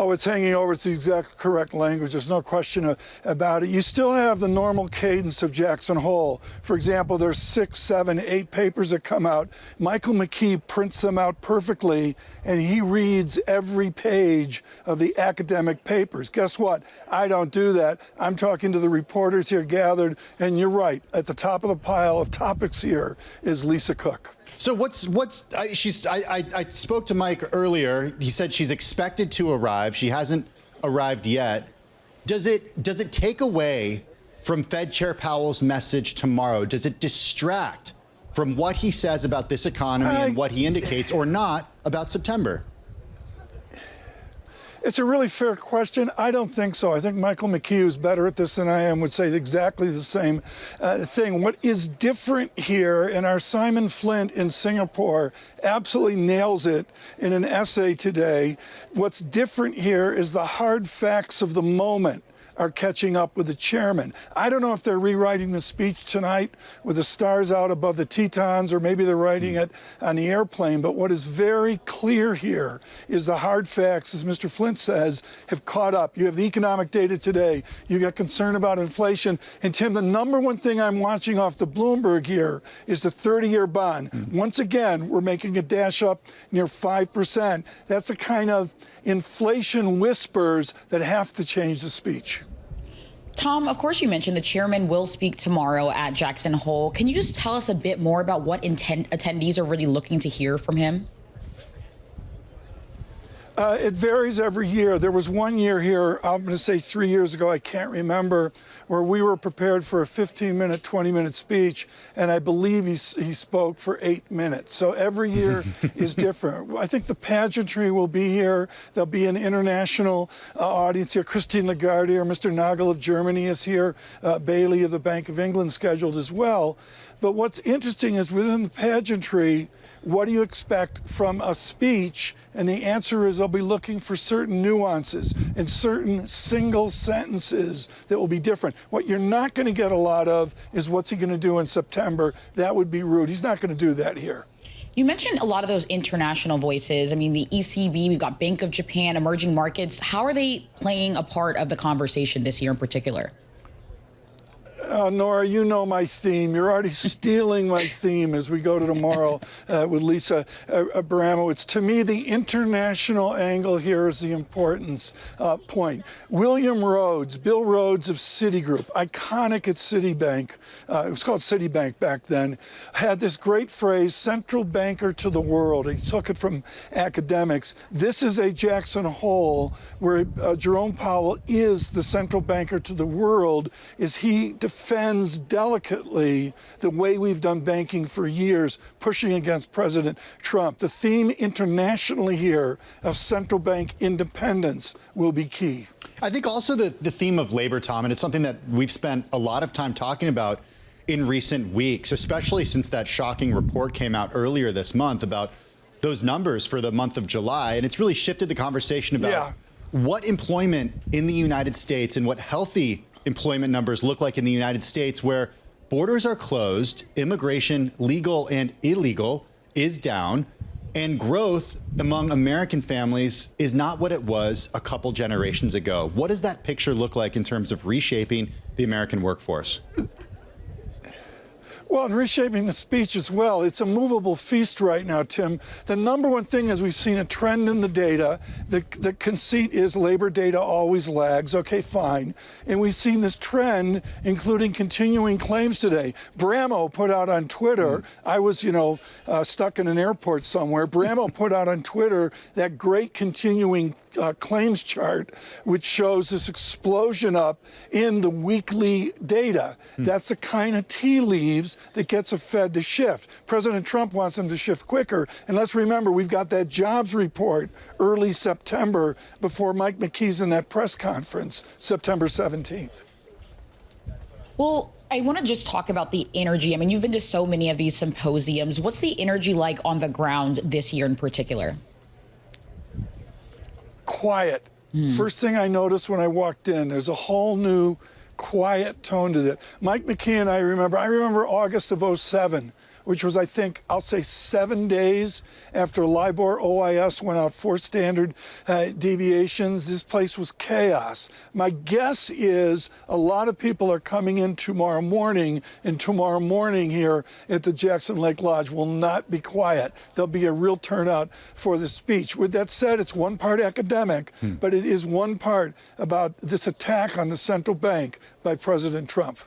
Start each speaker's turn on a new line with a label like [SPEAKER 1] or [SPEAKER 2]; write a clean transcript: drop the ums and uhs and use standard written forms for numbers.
[SPEAKER 1] No, it's hanging over. It's the exact correct language. There's no question about it. You still have the normal cadence of Jackson Hole. For example, there's 6, 7, 8 papers that come out. Michael McKee prints them out perfectly, and he reads every page of the academic papers. Guess what? I don't do that. I'm talking to the reporters here gathered, and you're right. At the top of the pile of topics here is Lisa Cook.
[SPEAKER 2] So I spoke to Mike earlier. He said she's expected to arrive. She hasn't arrived yet. Does it take away from Fed Chair Powell's message tomorrow? Does it distract from what he says about this economy and what he indicates or not about September?
[SPEAKER 1] It's a really fair question. I don't think so. I think Michael McKee, who's better at this than I am, would say exactly the same thing. What is different here, and our Simon Flint in Singapore absolutely nails it in an essay today, what's different here is the hard facts of the moment are catching up with the chairman. I don't know if they're rewriting the speech tonight with the stars out above the Tetons, or maybe they're writing it on the airplane. But what is very clear here is the hard facts, as Mr. Flint says, have caught up. You have the economic data today. You got concern about inflation. And Tim, the number one thing I'm watching off the Bloomberg here is the 30-year bond. Once again, we're making a dash up near 5%. That's the kind of inflation whispers that have to change the speech.
[SPEAKER 3] Tom, of course you mentioned the chairman will speak tomorrow at Jackson Hole. Can you just tell us a bit more about what attendees are really looking to hear from him?
[SPEAKER 1] It varies every year. There was one year here, I'm going to say 3 years ago, I can't remember, where we were prepared for a 15-minute, 20-minute speech, and I believe he spoke for 8 minutes. So every year is different. I think the pageantry will be here. There'll be an international audience here. Christine Lagarde or Mr. Nagel of Germany is here. Bailey of the Bank of England scheduled as well. But what's interesting is within the pageantry, what do you expect from a speech? And the answer is they'll be looking for certain nuances and certain single sentences that will be different. What you're not going to get a lot of is what's he going to do in September. That would be rude. He's not going to do that here.
[SPEAKER 3] You mentioned a lot of those international voices. I mean, the ECB, we've got Bank of Japan, emerging markets. How are they playing a part of the conversation this year in particular?
[SPEAKER 1] Nora, you know my theme. You're already stealing my theme as we go to tomorrow with Lisa Abramowitz. To me, the international angle here is the importance point. William Rhodes, Bill Rhodes of Citigroup, iconic at Citibank, it was called Citibank back then, had this great phrase, central banker to the world. He took it from academics. This is a Jackson Hole where Jerome Powell is the central banker to the world, is he defends delicately the way we've done banking for years, pushing against President Trump. The theme internationally here of central bank independence will be key.
[SPEAKER 2] I think also the theme of labor, Tom, and it's something that we've spent a lot of time talking about in recent weeks, especially since that shocking report came out earlier this month about those numbers for the month of July. And it's really shifted the conversation about what employment in the United States and what healthy employment numbers look like in the United States, where borders are closed, immigration, legal and illegal, is down, and growth among American families is not what it was a couple generations ago. What does that picture look like in terms of reshaping the American workforce?
[SPEAKER 1] Well, and reshaping the speech as well. It's a movable feast right now, Tim. The number one thing is we've seen a trend in the data. The conceit is labor data always lags. Okay, fine. And we've seen this trend, including continuing claims today. Bramo put out on Twitter, I was, stuck in an airport somewhere. Bramo put out on Twitter that great continuing claims chart, which shows this explosion up in the weekly data. That's the kind of tea leaves that gets a Fed to shift. President Trump wants them to shift quicker. And let's remember, we've got that jobs report early September before Mike McKee's in that press conference, September 17th.
[SPEAKER 3] Well, I want to just talk about the energy. I mean, you've been to so many of these symposiums. What's the energy like on the ground this year in particular?
[SPEAKER 1] Quiet. First thing I noticed when I walked in, there's a whole new quiet tone to it. Mike McKee and I remember August of '07 which was, I think, I'll say 7 days after LIBOR OIS went out 4 standard deviations. This place was chaos. My guess is a lot of people are coming in tomorrow morning, and tomorrow morning here at the Jackson Lake Lodge will not be quiet. There'll be a real turnout for the speech. With that said, it's one part academic, but it is one part about this attack on the central bank by President Trump.